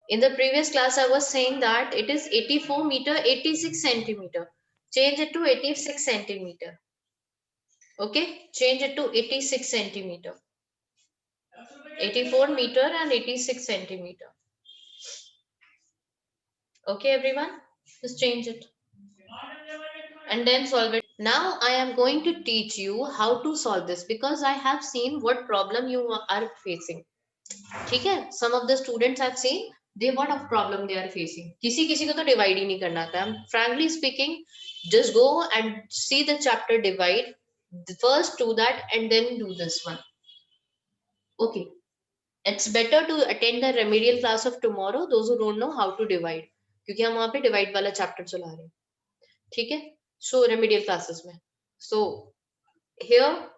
In the previous class, I was saying that it is 84 meter, 86 centimeter. Change it to 86 centimeter. Okay, change it to 86 centimeter. 84 meter and 86 centimeter. Okay, everyone, just change it and then solve it. Now I am going to teach you how to solve this because I have seen what problem you are facing. ठीक है, some of the students have seen they what of problem they are facing. किसी किसी को तो divide ही नहीं करना आता. I'm frankly speaking, just go and see the chapter divide. First do that and then do this one. Okay, it's better to attend the remedial class of tomorrow. Those who don't know how to divide, क्योंकि हम वहाँ पे divide वाला chapter चला रहे हैं. ठीक है, so remedial classes में. So here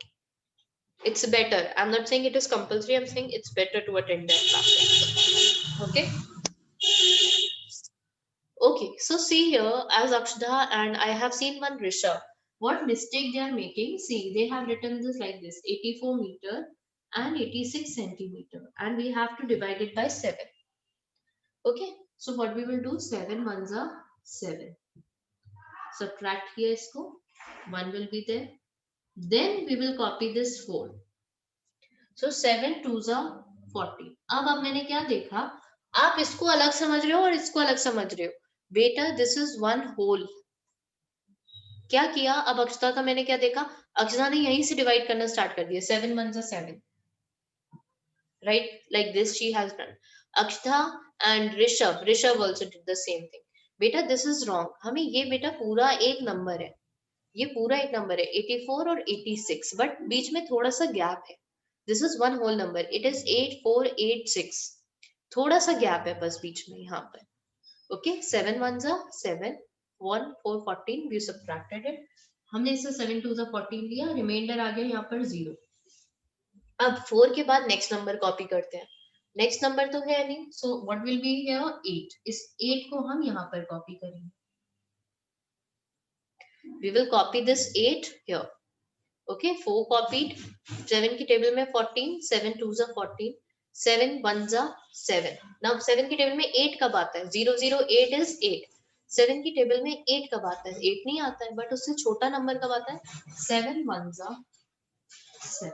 it's better. I'm not saying it is compulsory. I'm saying it's better to attend that classes. Okay. Okay, so see here, as Akshada and I have seen one Rishabh. What mistake they are making? See, they have written this like this: 84 meter and 86 centimeter, and we have to divide it by 7. Okay, so what we will do? 7 ones are 7. Subtract here isko. 1 will be there. Then we will copy this 4. So 7 twos are 40. अब मैंने क्या देखा? आप इसको अलग समझ रहे हो और इसको अलग समझ रहे हो. बेटा, this is one whole. क्या किया? अब अक्षता का मैंने क्या देखा? अक्षता ने यहीं से डिवाइड करना स्टार्ट कर दिया. 7 ones are 7. Right? Like this she has done. Akshta and Rishabh also did the same thing. बेटा, this is wrong. हमें ये बेटा पूरा एक नंबर है. ये पूरा एक नंबर है 84 और 86, बट बीच में थोड़ा सा गैप है. This is one whole number. It is 8486. थोड़ा सा गैप है बस बीच में यहाँ पर. Okay, 7 ones are 7, 1 4 14. We subtracted it. हमने इसे 7 2s are 14 लिया. रिमाइंडर आ गया यहाँ पर 0. अब 4 के बाद नेक्स्ट नंबर कॉपी करते हैं. नेक्स्ट नंबर तो है नहीं, so what will be here 8. इस 8 को हम यहाँ पर कॉपी करेंगे. We will copy this 8 here. Okay, 4 copied. 7 की टेबल में 14, 7 2s are 14, 7 1s are 7. Now 7 की टेबल में 8 कब आता है? 008 is 8. 7 की टेबल में 8 कब आता है? 8 नहीं आता है, बट उससे छोटा नंबर कब आता है? 7 1s are 7.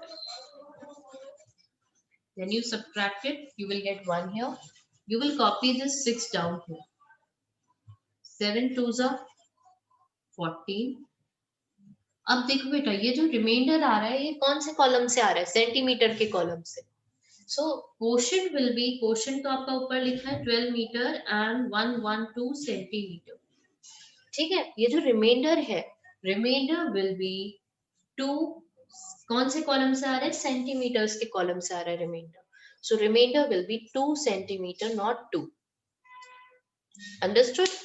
Then you subtract it, you will get 1 here. You will copy this 6 down here. 7 2s are 14. अब देखो बेटा, ये जो रिमाइंडर आ रहा है ये कौन से कॉलम से आ रहा है? सेंटीमीटर के कॉलम से. सो क्वोशिएंट विल बी, क्वोशिएंट तो आपका ऊपर लिखा है 12 मीटर एंड 112 सेंटीमीटर. ठीक है, ये जो रिमाइंडर है, रिमाइंडर विल बी 2. कौन से कॉलम से आ रहा है? सेंटीमीटर्स के कॉलम से आ रहा है reminder. So reminder will be 2 centimetre, not 2. Understood?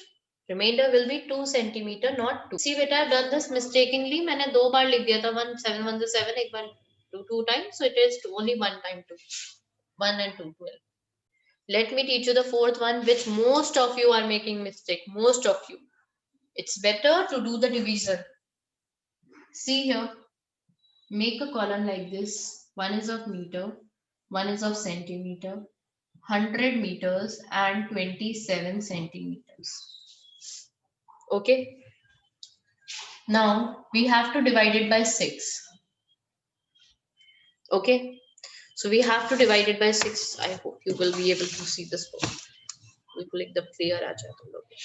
Remainder will be 2 centimeter, not 2. See beta, I've done this mistakenly. मैंने 2 बार लिख दिया था. 1 7 1 7, एक बार 2 times, so it is only 1 time 2. 1 and 2 12. Let me teach you the fourth one, which most of you are making mistake. Most of you. It's better to do the division. See here. Make a column like this. One is of meter, one is of centimeter, 100 meters and 27 centimeters. Okay, now we have to divide it by 6. Okay, so we have to divide it by 6. I hope you will be able to see this book. बिल्कुल एकदम clear आ जाए तुम लोग.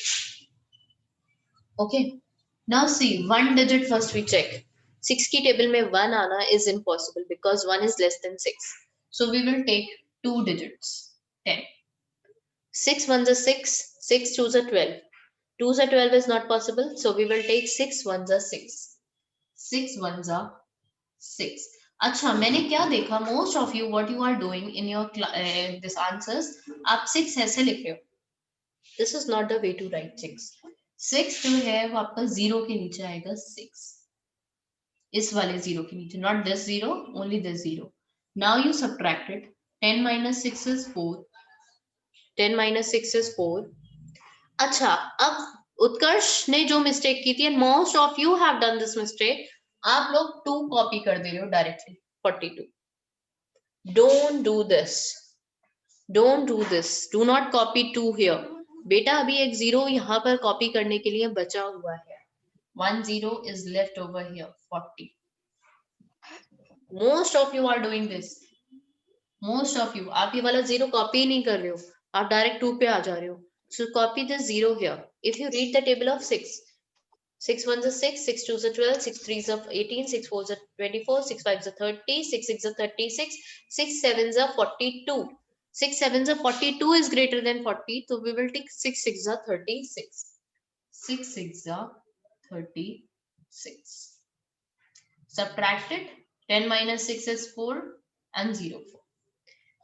Okay, now see, one digit first we check. 6 की table में 1 आना is impossible because 1 is less than 6. So we will take 2 digits. 10. 6 1s are 6, 6 2s are 12. 2s are 12 is not possible, so we will take 6 1s are 6. 6 1s are 6. अच्छा, मैंने क्या देखा? Most of you what you are doing in your this answers, आप 6 ऐसे लिख रहे हो. This is not the way to write 6. 6 जो है वो आपका 0 के नीचे आएगा. 6 इस वाले 0 के नीचे, not this 0, only this 0. Now you subtract it. 10 minus 6 is 4. 10 minus 6 is 4. अच्छा, अब उत्कर्ष ने जो मिस्टेक की थी, and most of you have done this mistake, आप लोग 2 कॉपी कर दे रहे हो directly. 42. Don't do this. Don't do this. Do not copy 2 here. बेटा अभी एक 0 यहाँ पर कॉपी करने के लिए बचा हुआ है. 1 0 is left over here. 40. Most of you are doing this. Most of you. आप ये वाला 0 कॉपी ही नहीं कर रहे हो. आप डायरेक्ट 2 पे आ जा रहे हो. So copy this 0 here. If you read the table of 6. 6 1s are 6, 6 2s are 12, 6 3s are 18, 6 4s are 24, 6 5s are 30, 6 6s are 36, 6 7s are 42. 6 7s are 42 is greater than 40, so we will take 6 6s are 36. 6 6s are 36. Subtract it. 10 minus 6 is 4 and 0 4.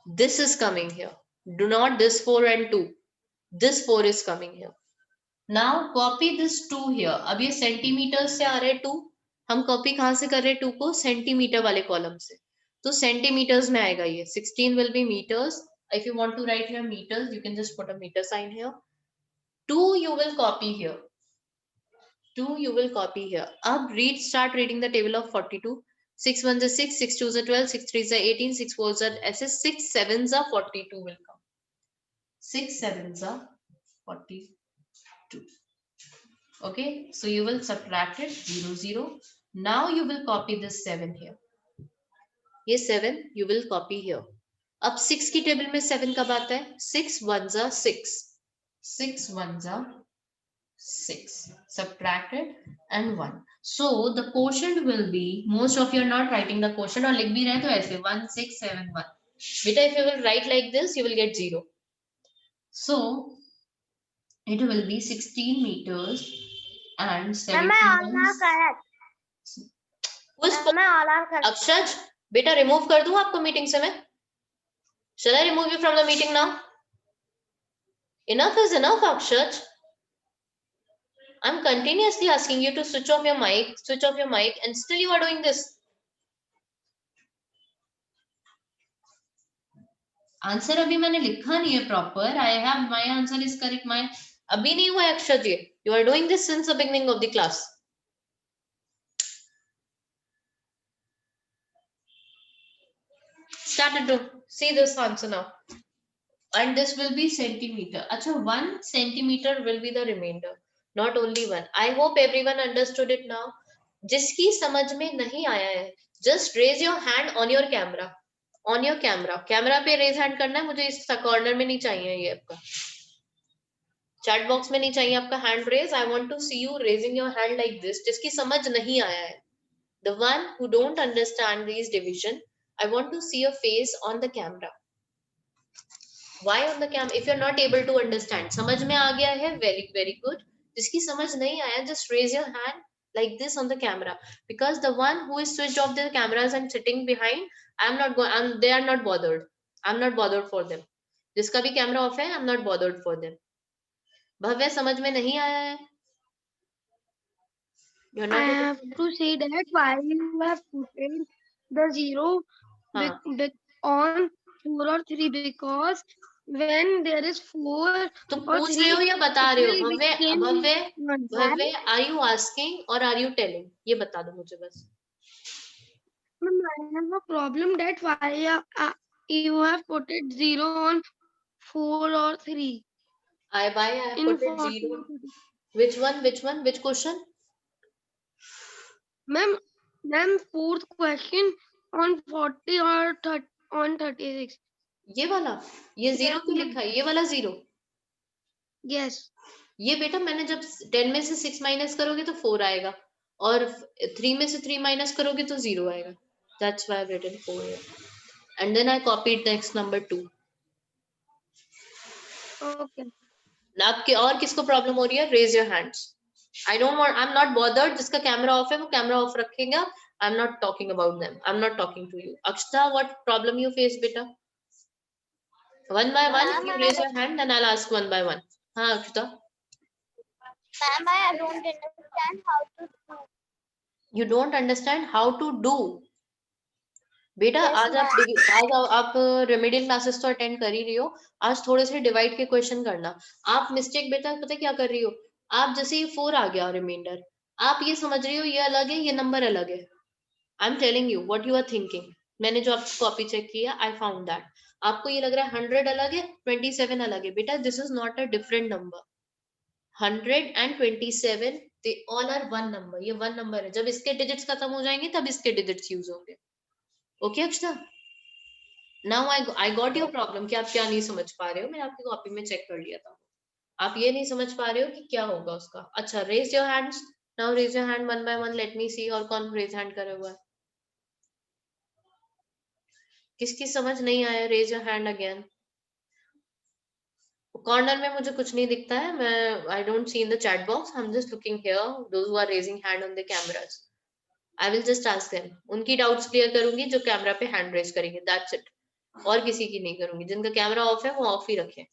This is coming here. Do not this 4 and 2. This 4 is coming here. Now copy this 2 here. अब ये centimetre से आ रहे 2. हम copy कहाँ से कर रहे 2 को? सेंटीमीटर वाले कॉलम से. तो सेंटीमीटर्स में आएगा ये. 16 will be meters. If you want to write here meters, you can just put a meter sign here. 2 you will copy here. 2 you will copy here. Ab start reading the table of 42. 6 1s are 6, 6 2s are 12, 6 3s are 18, 6 4s are SS, 6 7s are 42 will come. 6 7s are 42. Okay, so you will subtract it 0 0. Now you will copy this 7 here. ये 7 you will copy here. अब 6 की table में 7 कब आता है? 6 1s are 6. 6 1s are 6. Subtract it and 1. So the quotient will be, most of you are not writing the quotient और लिख भी रहे हैं तो ऐसे 1 6 7 1. Beta, if you will write like this, you will get 0. So it will be 16 meters and 71. अक्षज, बेटा remove कर दूं आपको मीटिंग से मैं? Shall I remove you from the meeting now? Enough is enough, Akshaj. I'm continuously asking you to switch off your mic, and still you are doing this. Answer अभी मैंने लिखा नहीं है proper. I have my answer is correct. My अभी नहीं हुआ है अक्षज ये. You are doing this since the beginning of the class. Started to see this answer now. And this will be centimeter. Acha, 1 centimeter will be the remainder. Not only 1. I hope everyone understood it now. जिसकी समझ में नहीं आया है, just raise your hand on your camera. On your camera. Camera पे raise hand करना है. मुझे इस कॉर्नर में नहीं चाहिए ये आपका. चैट बॉक्स में नहीं चाहिए आपका hand raise. I want to see you raising your hand like this. जिसकी समझ नहीं आया है. The one who don't understand these division, I want to see your face on the camera. Why on the camera? If you're not able to understand, समझ में आ गया है, very very good. जिसकी समझ नहीं आया, just raise your hand like this on the camera. Because the one who is switched off their cameras and sitting behind, they are not bothered. I'm not bothered for them. जिसका भी camera off है, I'm not bothered for them. भव्य समझ में नहीं आया है? I have to say that why you have put the 0 on 4 or 3 because when there is 4 तो or पूछ 3, रहे हो या बता रहे हो? भव्य, are you asking or are you telling? ये बता दो मुझे बस. I have a problem that why you have put it 0 on 4 or 3. I have put it 0. Which one? Which question? Ma'am, fourth question on 40 or on 36. ये वाला? ये 0 क्यों लिखा है? ये वाला 0? Yes. ये बेटा मैंने जब 10 में से 6 माइनस करोगे तो 4 आएगा और 3 में से 3 माइनस करोगे तो 0 आएगा. That's why I've written 4 here. And then I copied next number 2. Okay. आपके और किसको प्रॉब्लम हो रही है? Raise your hands. I'm not bothered. जिसका कैमरा ऑफ है वो कैमरा ऑफ रखेगा. I'm not talking about them. I'm not talking to you. Akshita, what problem you face, beta? One by one, if you raise your hand, then I'll ask one by one. हाँ Akshita. Ma'am, I don't understand how to do. You don't understand how to do. बेटा आज आप remedial classes तो attend कर ही रही हो. आज थोड़े से डिवाइड के क्वेश्चन करना. आप मिस्टेक बेटा पता क्या कर रही हो? आप जैसे ये 4 आ गया रिमाइंडर, आप ये समझ रही हो ये अलग है, ये नंबर अलग है. I am telling you what you are thinking. मैंने जो आपकी कॉपी चेक किया, आई फाउंड दैट आपको ये लग रहा है 100 अलग है, 27 अलग है, बेटा this is not a different number. 100 and 27 they all are one number. ये one number है. जब इसके डिजिट्स खत्म हो जाएंगे तब इसके डिजिट्स यूज होंगे. Okay Akshata, now I got your problem कि आप क्या नहीं समझ पा रहे हो. मैंने आपकी कॉपी में चेक कर लिया था. आप ये नहीं समझ पा रहे हो कि क्या होगा उसका. अच्छा, raise your hands now. Raise your hand one by one. Let me see. और कौन रेज हैंड करे हुआ है? किसकी समझ नहीं आया? Raise your hand again. Corner में मुझे कुछ नहीं दिखता है. मैं I don't see in the chat box. I am just looking here those who are raising hand on the cameras. I will just ask them. उनकी डाउट्स क्लियर करूंगी जो कैमरा पे हैंड रेज करेंगे. That's it. और किसी की नहीं करूंगी. जिनका कैमरा ऑफ है वो ऑफ ही रखें.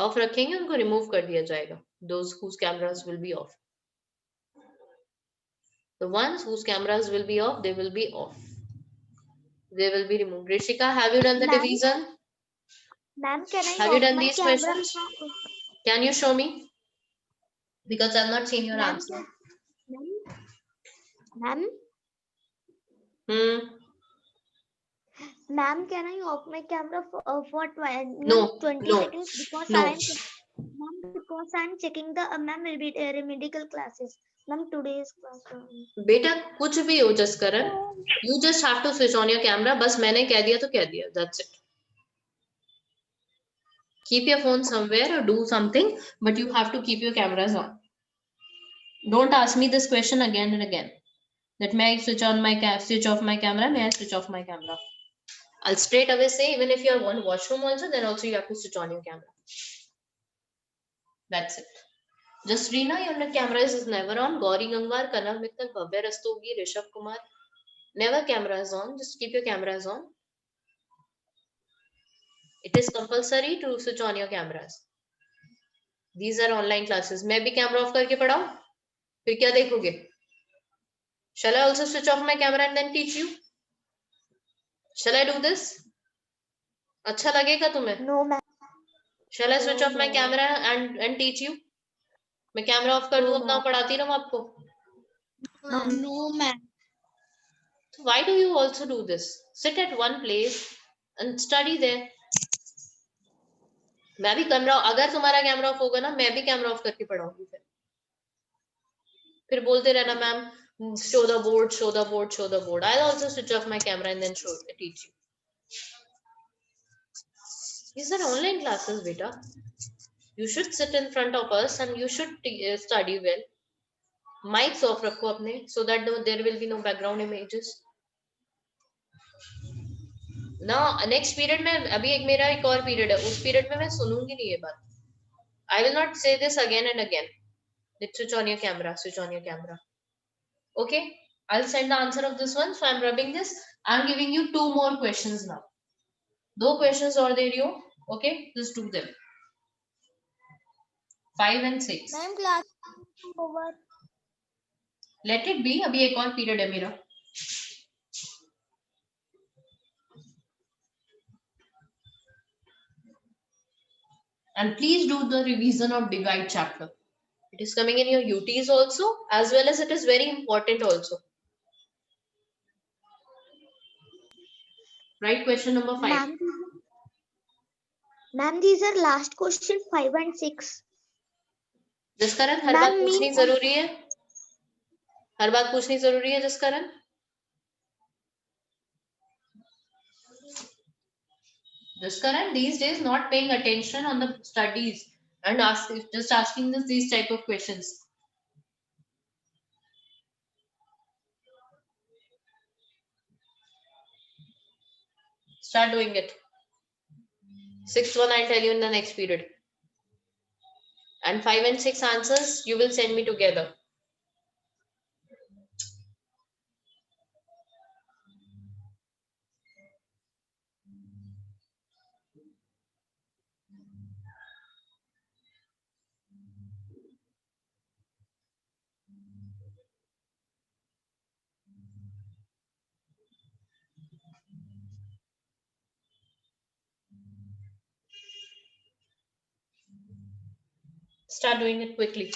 ऑफ रखेंगे उनको रिमूव कर दिया जाएगा. Those whose cameras will be off. The ones whose cameras will be off, they will be off. They will be removed. Rishika, have you done the Ma'am? division? Ma'am, can I Have you off done my these camera questions? now? Can you show me? Because I've not seen your Ma'am, answer. Ma'am, Hmm. ma'am, can I off my camera for 20 No, 20 no, seconds because no. I'm checking the ma'am remedial classes. Ma'am, today's class. बेटा कुछ भी हो Jaskaran, you just have to switch on your camera. बस मैंने कह दिया तो कह दिया. That's it. Keep your phone somewhere or do something, but you have to keep your cameras on. Don't ask me this question again and again. That may I switch on my switch off my camera? May I switch off my camera? I'll straight away say, even if you're on washroom also, then also you have to switch on your camera. That's it. Just Reena, your camera is never on. Gauri Gangwar, Kanav Mittal, Bhavya Rastogi, Rishabh Kumar. Never camera is on. Just keep your cameras on. It is compulsory to switch on your cameras. These are online classes. मैं भी camera off करके पढ़ाऊं? फिर क्या देखोगे? Shall I also switch off my camera and then teach you? Shall I do this? अच्छा लगेगा तुम्हें? No, ma'am. Shall I switch off my No. camera and teach you? मैं कैमरा ऑफ कर दूं अपना पढ़ाती रहूं आपको? No, ma'am. So why do you also do this? Sit at one place and study there. मैं भी कर रहा हूं. अगर तुम्हारा कैमरा ऑफ होगा ना, मैं भी कैमरा ऑफ करके पढ़ाऊंगी. फिर बोलते रहना ma'am show the board, show the board, show the board. I'll also switch off my camera and then teach you. These are online classes, beta. You should sit in front of us and you should study well. Mics off रखो अपने, so that there will be no background images. Now next period में अभी एक मेरा एक और period है. उस period में मैं सुनूंगी नहीं ये बात. I will not say this again and again. Let's switch on your camera. Switch on your camera. Okay. I'll send the answer of this one. So I'm rubbing this. I'm giving you 2 more questions now. 2 questions और दे रही हो. Okay, just do them. 5 and 6. Ma'am, class over. Let it be. अभी एक और period है मेरा. And please do the revision of divide chapter. It is coming in your UTs also, as well as it is very important also. Right, question number 5. Ma'am, these are last question 5 and 6. Jaskaran हर बात पूछनी जरूरी है. हर बात पूछनी जरूरी है Jaskaran. Jashkaran, these days not paying attention on the studies and just asking these type of questions. Start doing it. 6th one I'll tell you in the next period. And 5 and 6 answers you will send me together. Start doing it quickly.